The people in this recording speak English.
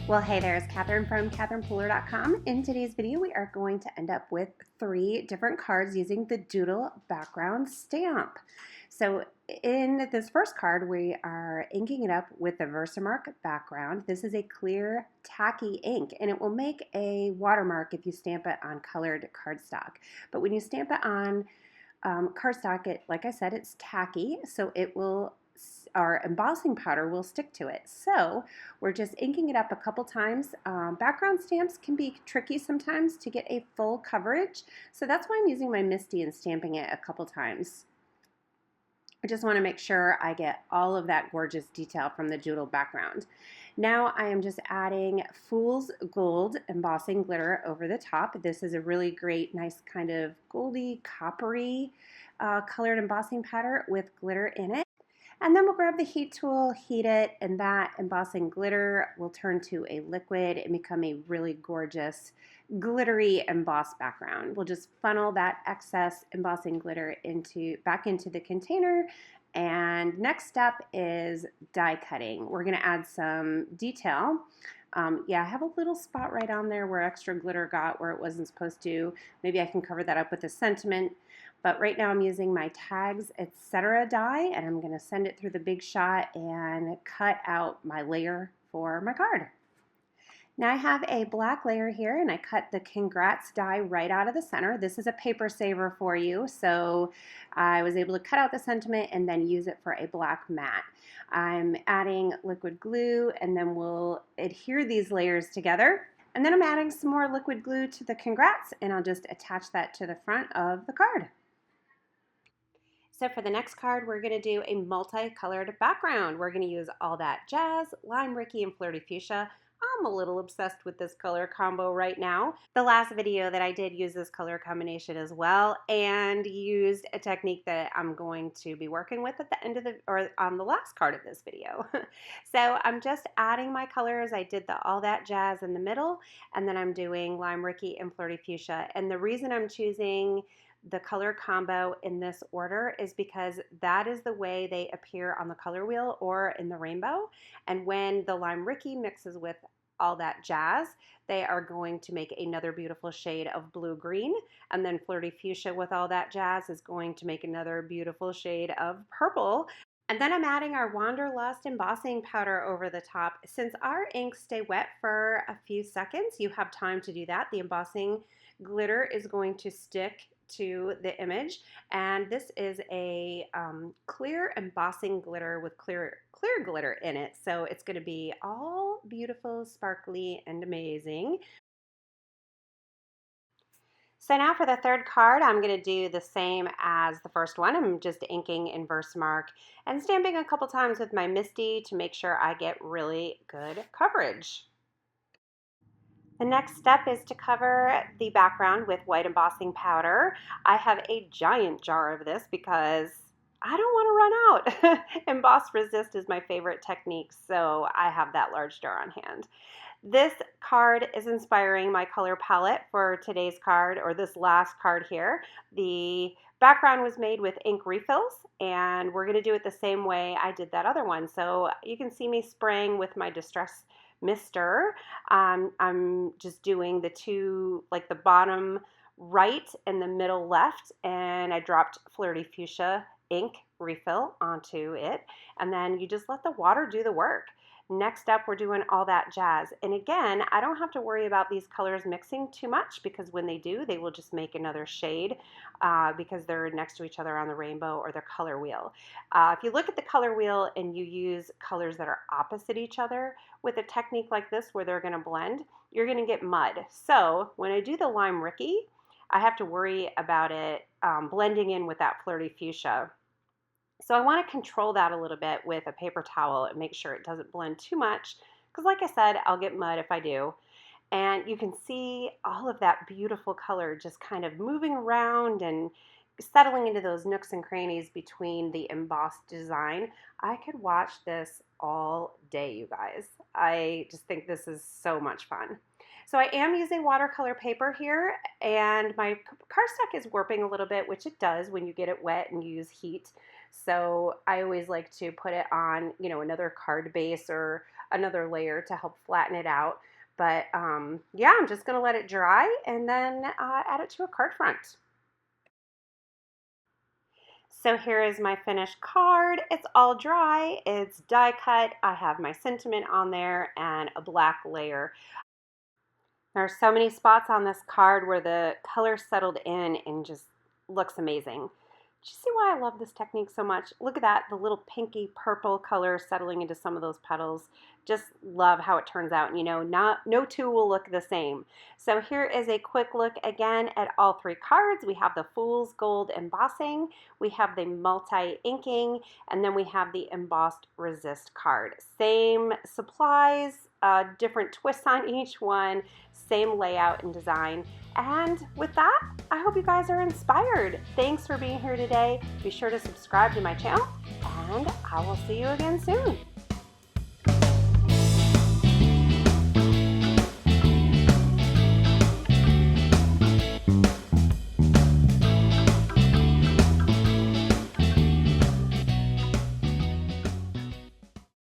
Well, hey there, it's Catherine from CatherinePooler.com. In today's video, we are going to end up with 3 different cards using the Doodle background stamp. So in this first card, we are inking it up with the VersaMark background. This is a clear tacky ink, and it will make a watermark if you stamp it on colored cardstock. But when you stamp it on cardstock, like I said, it's tacky, so it will, our embossing powder will stick to it. So we're just inking it up a couple times. Background stamps can be tricky sometimes to get a full coverage, so that's why I'm using my Misty and stamping it a couple times. I just want to make sure I get all of that gorgeous detail from the Doodle background. Now I am just adding Fool's Gold embossing glitter over the top. This is a really great, nice kind of goldy, coppery colored embossing powder with glitter in it. And then we'll grab the heat tool, heat it, and that embossing glitter will turn to a liquid and become a really gorgeous, glittery embossed background. We'll just funnel that excess embossing glitter back into the container. And next step is die cutting. We're going to add some detail. Yeah, I have a little spot right on there where extra glitter got where it wasn't supposed to. Maybe I can cover that up with a sentiment. But right now I'm using my tags, etc. die, and I'm going to send it through the Big Shot and cut out my layer for my card. Now I have a black layer here, and I cut the congrats die right out of the center. This is a paper saver for you, so I was able to cut out the sentiment and then use it for a black mat. I'm adding liquid glue, and then we'll adhere these layers together. And then I'm adding some more liquid glue to the congrats, and I'll just attach that to the front of the card. So for the next card, we're going to do a multicolored background. We're going to use All That Jazz, Lime Rickey, and Flirty Fuchsia. I'm a little obsessed with this color combo right now. The last video that I did use this color combination as well, and used a technique that I'm going to be working with at the end of or on the last card of this video. So I'm just adding my colors. I did the All That Jazz in the middle, and then I'm doing Lime Rickey and Flirty Fuchsia. And the reason I'm choosing the color combo in this order is because that is the way they appear on the color wheel or in the rainbow. And when the Lime Rickey mixes with All That Jazz, they are going to make another beautiful shade of blue-green. And then Flirty Fuchsia with All That Jazz is going to make another beautiful shade of purple. And then I'm adding our Wanderlust embossing powder over the top. Since our inks stay wet for a few seconds, you have time to do that. The embossing glitter is going to stick to the image, and this is a clear embossing glitter with clear glitter in it, so it's going to be all beautiful, sparkly, and amazing. So now for the third card, I'm going to do the same as the first one. I'm just inking in VersaMark and stamping a couple times with my Misty to make sure I get really good coverage. The next step is to cover the background with white embossing powder. I have a giant jar of this because I don't want to run out. Emboss resist is my favorite technique, so I have that large jar on hand. This card is inspiring my color palette for today's card, or this last card here. The background was made with ink refills, and we're going to do it the same way I did that other one. So you can see me spraying with my Distress Mister. I'm just doing the two, like the bottom right and the middle left, and I dropped Flirty Fuchsia ink refill onto it, and then you just let the water do the work. Next up, we're doing All That Jazz. And again, I don't have to worry about these colors mixing too much because when they do, they will just make another shade because they're next to each other on the rainbow or the color wheel. If you look at the color wheel and you use colors that are opposite each other with a technique like this where they're going to blend, you're going to get mud. So when I do the Lime Rickey, I have to worry about it blending in with that Flirty Fuchsia. So I want to control that a little bit with a paper towel and make sure it doesn't blend too much because like I said, I'll get mud if I do. And you can see all of that beautiful color just kind of moving around and settling into those nooks and crannies between the embossed design. I could watch this all day, you guys. I just think this is so much fun. So I am using watercolor paper here, and my cardstock is warping a little bit, which it does when you get it wet and you use heat. So I always like to put it on, you know, another card base or another layer to help flatten it out. But yeah, I'm just going to let it dry and then add it to a card front. So here is my finished card. It's all dry, it's die cut. I have my sentiment on there and a black layer. There are so many spots on this card where the color settled in and just looks amazing. Do you see why I love this technique so much? Look at that, the little pinky purple color settling into some of those petals. Just love how it turns out. And you know, no two will look the same. So here is a quick look again at all three cards. We have the Fool's Gold Embossing, we have the Multi-Inking, and then we have the Embossed Resist card. Same supplies, different twists on each one, same layout and design. And with that, I hope you guys are inspired. Thanks for being here today. Be sure to subscribe to my channel, and I will see you again soon.